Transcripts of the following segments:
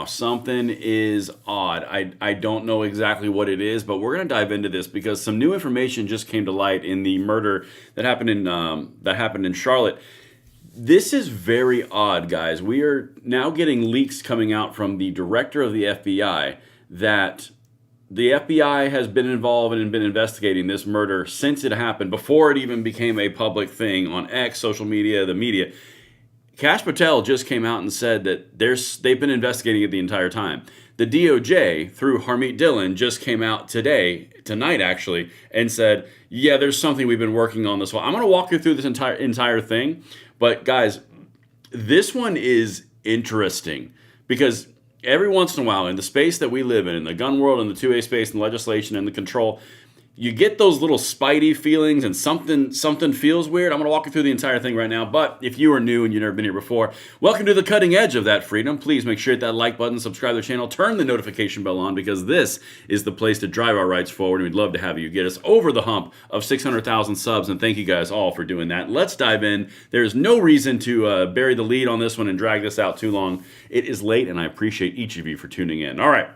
something is odd. I don't know exactly what it is, but we're going to dive into this because some new information just came to light in the murder that happened in Charlotte. This is very odd, guys. We are now getting leaks coming out from the director of the FBI that the FBI has been involved and been investigating this murder since it happened, before it even became a public thing on X, social media, the media. Kash Patel just came out and said that they've been investigating it the entire time. The DOJ, through Harmeet Dillon, just came out tonight actually, and said, yeah, there's something we've been working on this one. I'm going to walk you through this entire thing. But guys, this one is interesting because every once in a while in the space that we live in the gun world and the 2A space and legislation and the control, you get those little spidey feelings and something feels weird. I'm going to walk you through the entire thing right now. But if you are new and you've never been here before, welcome to the cutting edge of that freedom. Please make sure to hit that like button, subscribe to the channel, turn the notification bell on because this is the place to drive our rights forward. And we'd love to have you get us over the hump of 600,000 subs. And thank you guys all for doing that. Let's dive in. There's no reason to bury the lead on this one and drag this out too long. It is late and I appreciate each of you for tuning in. All right.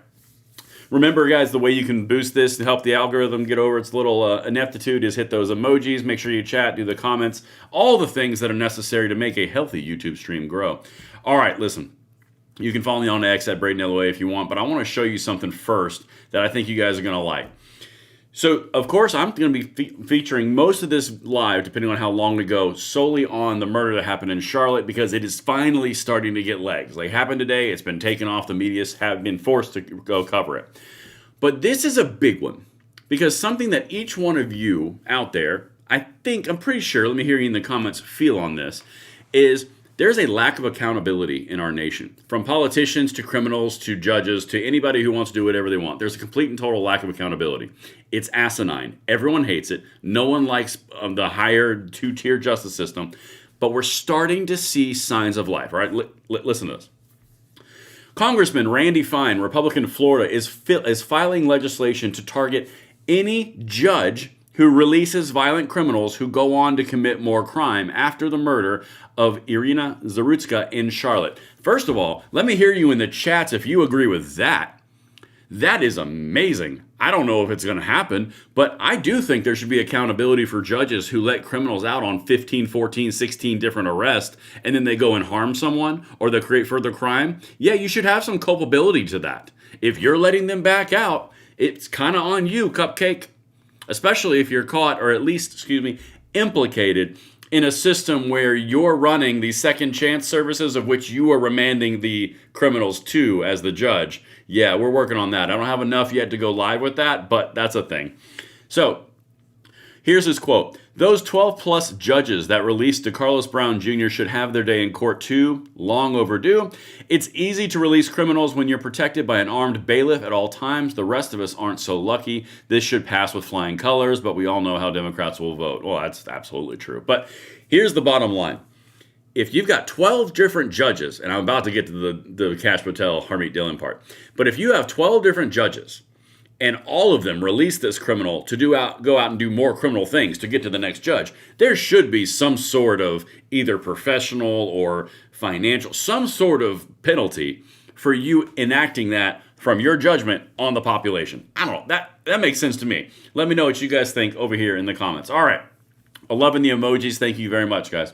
Remember, guys, the way you can boost this to help the algorithm get over its little ineptitude is hit those emojis, make sure you chat, do the comments, all the things that are necessary to make a healthy YouTube stream grow. All right, listen, you can follow me on X at Braden LOA if you want, but I want to show you something first that I think you guys are going to like. So, of course, I'm going to be featuring most of this live, depending on how long we go, solely on the murder that happened in Charlotte because it is finally starting to get legs. Like happened today, it's been taken off. The media have been forced to go cover it. But this is a big one because something that each one of you out there, I'm pretty sure, let me hear you in the comments, feel on this, is there's a lack of accountability in our nation. From politicians to criminals to judges to anybody who wants to do whatever they want. There's a complete and total lack of accountability. It's asinine. Everyone hates it. No one likes the higher two-tier justice system. But we're starting to see signs of life. All right, listen to this. Congressman Randy Fine, Republican Florida, is filing legislation to target any judge who releases violent criminals who go on to commit more crime after the murder of Irina Zarutska in Charlotte. First of all, let me hear you in the chats if you agree with that. That is amazing. I don't know if it's going to happen, but I do think there should be accountability for judges who let criminals out on 15, 14, 16 different arrests, and then they go and harm someone or they create further crime. Yeah, you should have some culpability to that. If you're letting them back out, it's kind of on you, Cupcake. Especially if you're caught, or at least, implicated in a system where you're running the second chance services of which you are remanding the criminals to as the judge. Yeah, we're working on that. I don't have enough yet to go live with that, but that's a thing. So, here's his quote. Those 12-plus judges that released DeCarlos Brown Jr. should have their day in court too, long overdue. It's easy to release criminals when you're protected by an armed bailiff at all times. The rest of us aren't so lucky. This should pass with flying colors, but we all know how Democrats will vote. Well, that's absolutely true. But here's the bottom line. If you've got 12 different judges, and I'm about to get to the Kash Patel, Harmeet Dillon part, but if you have 12 different judges, and all of them release this criminal to go out and do more criminal things to get to the next judge, there should be some sort of either professional or financial, some sort of penalty for you enacting that from your judgment on the population. I don't know. That makes sense to me. Let me know what you guys think over here in the comments. All right. I'm loving the emojis. Thank you very much, guys.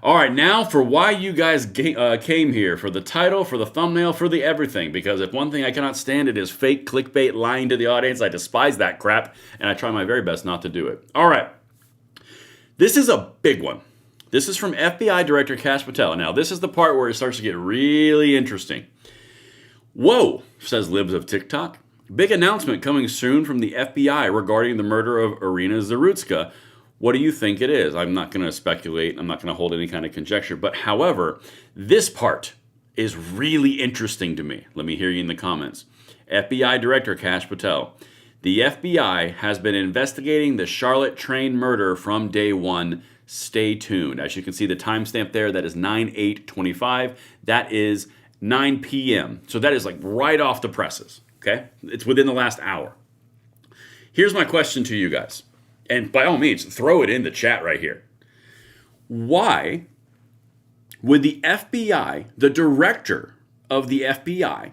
All right, now for why you guys came here, for the title, for the thumbnail, for the everything. Because if one thing I cannot stand, it is fake clickbait, lying to the audience. I despise that crap, and I try my very best not to do it. All right, this is a big one. This is from FBI Director Kash Patel. Now, this is the part where it starts to get really interesting. Whoa, says Libs of TikTok. Big announcement coming soon from the FBI regarding the murder of Irina Zarutska. What do you think it is? I'm not going to speculate. I'm not going to hold any kind of conjecture. But however, this part is really interesting to me. Let me hear you in the comments. FBI Director Kash Patel. The FBI has been investigating the Charlotte train murder from day one. Stay tuned. As you can see the timestamp there, that is 9/8/25. That is 9 p.m. So that is like right off the presses. Okay? It's within the last hour. Here's my question to you guys. And by all means, throw it in the chat right here. Why would the FBI, the director of the FBI,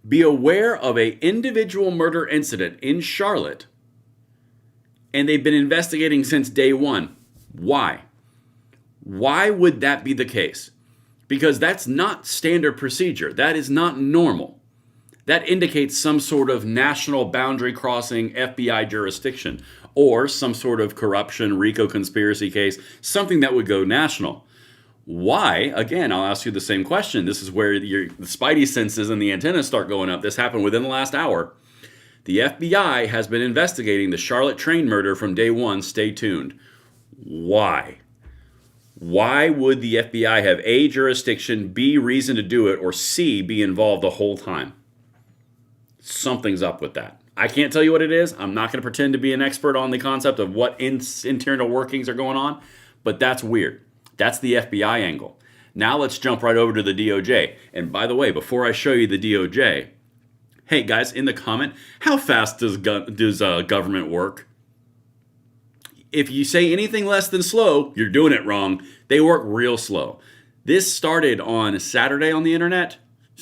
be aware of a individual murder incident in Charlotte, and they've been investigating since day one. Why? Why would that be the case? Because that's not standard procedure. That is not normal. That indicates some sort of national boundary crossing FBI jurisdiction or some sort of corruption, RICO conspiracy case, something that would go national. Why? Again, I'll ask you the same question. This is where the spidey senses and the antennas start going up. This happened within the last hour. The FBI has been investigating the Charlotte train murder from day one. Stay tuned. Why? Why would the FBI have A, jurisdiction, B, reason to do it, or C, be involved the whole time? Something's up with that. I can't tell you what it is. I'm not going to pretend to be an expert on the concept of what internal workings are going on, but that's weird. That's the FBI angle. Now let's jump right over to the DOJ. And by the way, before I show you the DOJ, hey guys, in the comment, how fast does government work? If you say anything less than slow, you're doing it wrong. They work real slow. This started on Saturday on the internet,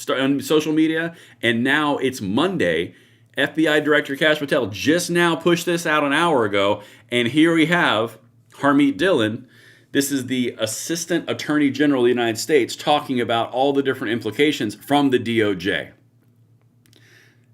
on social media, and now it's Monday. FBI Director Kash Patel just now pushed this out an hour ago, and here we have Harmeet Dillon. This is the Assistant Attorney General of the United States talking about all the different implications from the DOJ.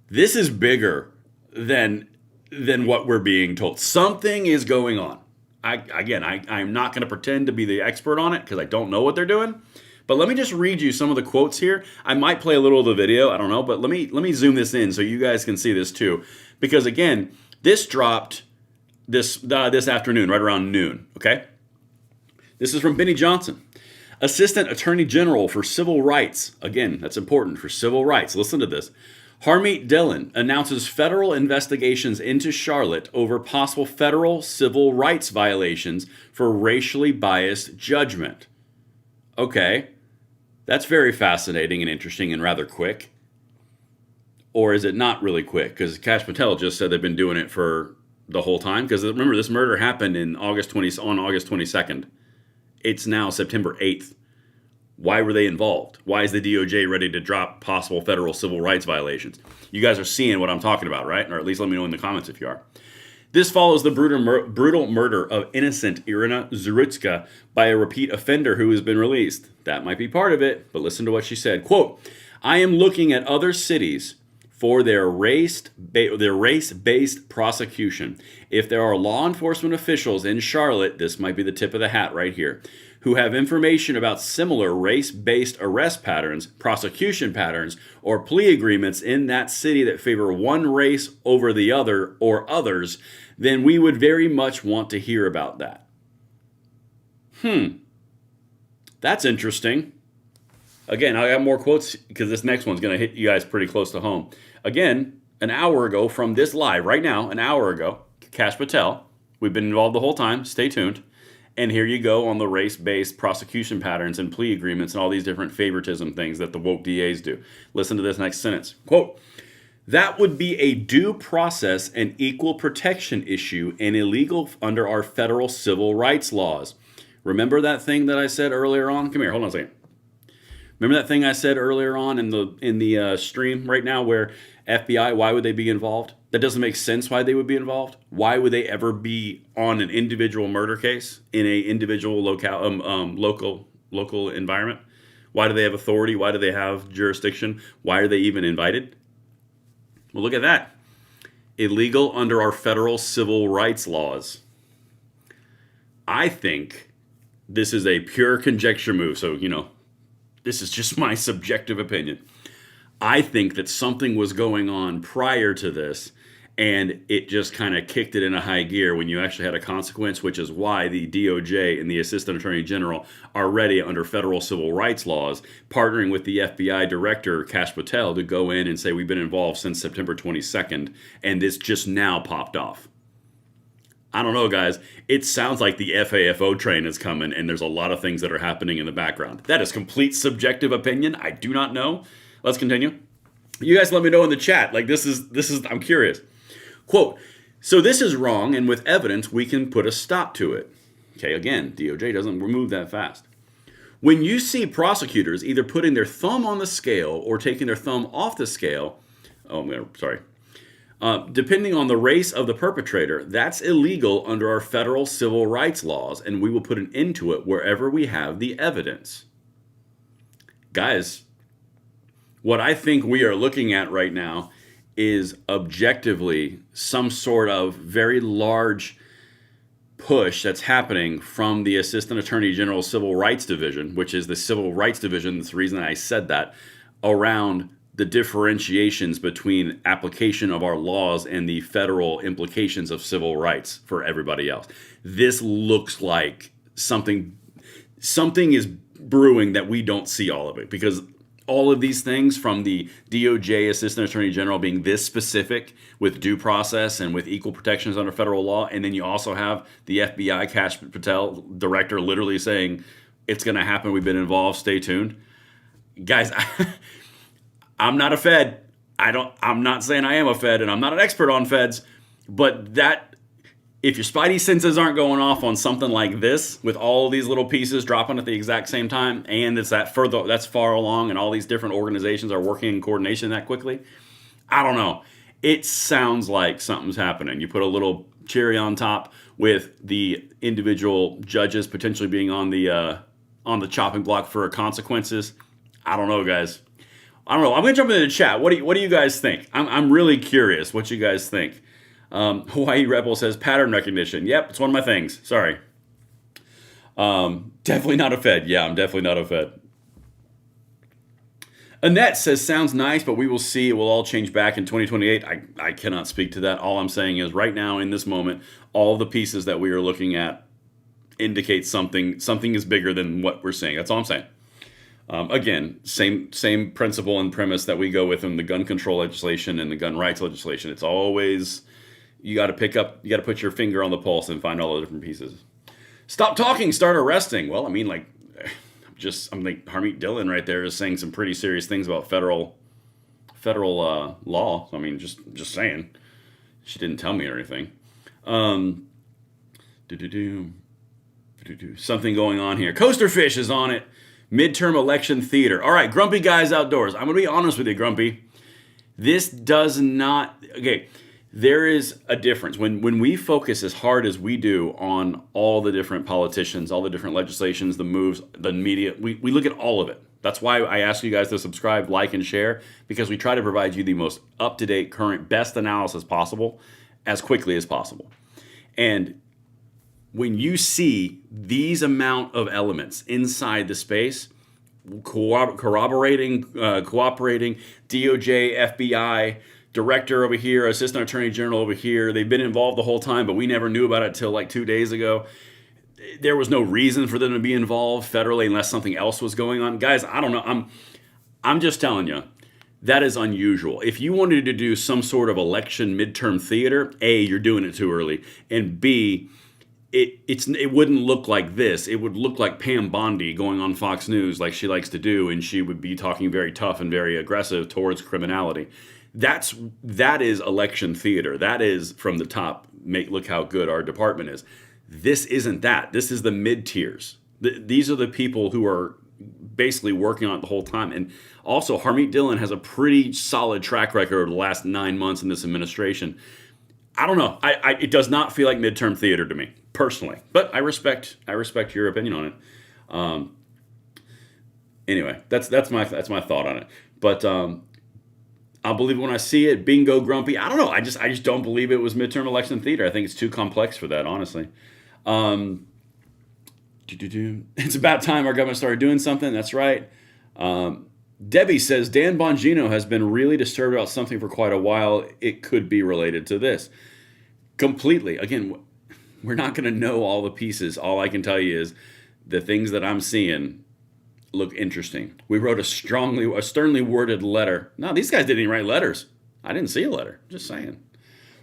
This is bigger than what we're being told. Something is going on. I'm not going to pretend to be the expert on it because I don't know what they're doing. But let me just read you some of the quotes here. I might play a little of the video. I don't know. But let me zoom this in so you guys can see this too. Because again, this dropped this afternoon, right around noon. Okay? This is from Benny Johnson, Assistant Attorney General for Civil Rights. Again, that's important, for civil rights. Listen to this. Harmeet Dillon announces federal investigations into Charlotte over possible federal civil rights violations for racially biased judgment. Okay, that's very fascinating and interesting and rather quick. Or is it not really quick? Because Kash Patel just said they've been doing it for the whole time. Because remember, this murder happened on August 22nd. It's now September 8th. Why were they involved? Why is the DOJ ready to drop possible federal civil rights violations? You guys are seeing what I'm talking about, right? Or at least let me know in the comments if you are. This follows the brutal murder of innocent Irina Zurutska by a repeat offender who has been released. That might be part of it, but listen to what she said. Quote, I am looking at other cities for their race-based prosecution. If there are law enforcement officials in Charlotte, this might be the tip of the hat right here, who have information about similar race-based arrest patterns, prosecution patterns, or plea agreements in that city that favor one race over the other or others, then we would very much want to hear about that. That's interesting. Again, I got more quotes because this next one's going to hit you guys pretty close to home. Again, an hour ago from this live, right now, an hour ago, Kash Patel, we've been involved the whole time, stay tuned. And here you go on the race-based prosecution patterns and plea agreements and all these different favoritism things that the woke DAs do. Listen to this next sentence. Quote, that would be a due process and equal protection issue and illegal under our federal civil rights laws. Remember that thing that I said earlier on? Come here, hold on a second. Remember that thing I said earlier on in the stream right now where FBI, why would they be involved? That doesn't make sense why they would be involved. Why would they ever be on an individual murder case in a individual local environment? Why do they have authority? Why do they have jurisdiction? Why are they even invited? Well, look at that. Illegal under our federal civil rights laws. I think this is a pure conjecture move. So, this is just my subjective opinion. I think that something was going on prior to this, and it just kind of kicked it in a high gear when you actually had a consequence, which is why the DOJ and the Assistant Attorney General are ready under federal civil rights laws, partnering with the FBI Director, Kash Patel, to go in and say we've been involved since September 22nd, and this just now popped off. I don't know, guys. It sounds like the FAFO train is coming, and there's a lot of things that are happening in the background. That is complete subjective opinion. I do not know. Let's continue. You guys let me know in the chat. This is I'm curious. Quote, so this is wrong, and with evidence, we can put a stop to it. Okay, again, DOJ doesn't move that fast. When you see prosecutors either putting their thumb on the scale or taking their thumb off the scale, depending on the race of the perpetrator, that's illegal under our federal civil rights laws, and we will put an end to it wherever we have the evidence. Guys, what I think we are looking at right now is objectively some sort of very large push that's happening from the Assistant Attorney General Civil Rights Division, which is the Civil Rights Division, that's the reason I said that, around the differentiations between application of our laws and the federal implications of civil rights for everybody else. This looks like something is brewing that we don't see all of it, because all of these things, from the DOJ Assistant Attorney General being this specific with due process and with equal protections under federal law, and then you also have the FBI Kash Patel director literally saying it's going to happen, we've been involved, stay tuned. Guys, I'm not a Fed. I'm not saying I am a Fed, and I'm not an expert on Feds, but that, if your spidey senses aren't going off on something like this, with all these little pieces dropping at the exact same time, and it's that's far along, and all these different organizations are working in coordination that quickly, I don't know. It sounds like something's happening. You put a little cherry on top with the individual judges potentially being on the chopping block for consequences. I don't know, guys. I don't know. I'm going to jump into the chat. What do you guys think? I'm really curious what you guys think. Hawaii Rebel says pattern recognition. Yep, it's one of my things. Sorry. Definitely not a Fed. Yeah, I'm definitely not a Fed. Annette says, sounds nice, but we will see. It will all change back in 2028. I cannot speak to that. All I'm saying is right now, in this moment, all the pieces that we are looking at indicate something is bigger than what we're seeing. That's all I'm saying. Again, same principle and premise that we go with in the gun control legislation and the gun rights legislation. It's always, you got to put your finger on the pulse and find all the different pieces. Stop talking, start arresting. Well, I mean, like, I'm like Harmeet Dillon right there is saying some pretty serious things about federal law. So, I mean, just saying. She didn't tell me or anything. Something going on here. Coaster Fish is on it. Midterm election theater. All right, Grumpy Guys Outdoors. I'm going to be honest with you, Grumpy. This does not... Okay, there is a difference. When we focus as hard as we do on all the different politicians, all the different legislations, the moves, the media, we look at all of it. That's why I ask you guys to subscribe, like, and share, because we try to provide you the most up-to-date, current, best analysis possible as quickly as possible. And when you see these amount of elements inside the space, cooperating, DOJ, FBI, director over here, assistant attorney general over here, they've been involved the whole time, but we never knew about it till like 2 days ago. There was no reason for them to be involved federally unless something else was going on. Guys, I don't know. I'm just telling you, that is unusual. If you wanted to do some sort of election midterm theater, A, you're doing it too early, and B, it wouldn't look like this. It would look like Pam Bondi going on Fox News like she likes to do, and she would be talking very tough and very aggressive towards criminality. That is election theater. That is from the top. Look how good our department is. This isn't that. This is the mid tiers. These are the people who are basically working on it the whole time. And also, Harmeet Dillon has a pretty solid track record over the last 9 months in this administration. I don't know. It does not feel like midterm theater to me, personally. But I respect your opinion on it. Anyway, that's my thought on it. But I'll believe it when I see it. Bingo, Grumpy. I don't know. I just don't believe it was midterm election theater. I think it's too complex for that, honestly. It's about time our government started doing something. That's right. Debbie says, Dan Bongino has been really disturbed about something for quite a while. It could be related to this. Completely. Again, we're not going to know all the pieces. All I can tell you is the things that I'm seeing look interesting. We wrote a sternly worded letter. No, these guys didn't even write letters. I didn't see a letter. Just saying.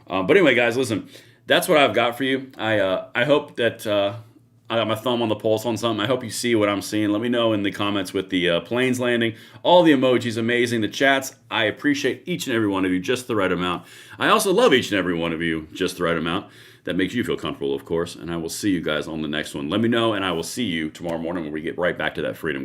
But anyway, guys, listen. That's what I've got for you. I hope that I got my thumb on the pulse on something. I hope you see what I'm seeing. Let me know in the comments with the planes landing. All the emojis, amazing. The chats, I appreciate each and every one of you just the right amount. I also love each and every one of you just the right amount. that makes you feel comfortable, of course. And I will see you guys on the next one. Let me know, and I will see you tomorrow morning when we get right back to that freedom.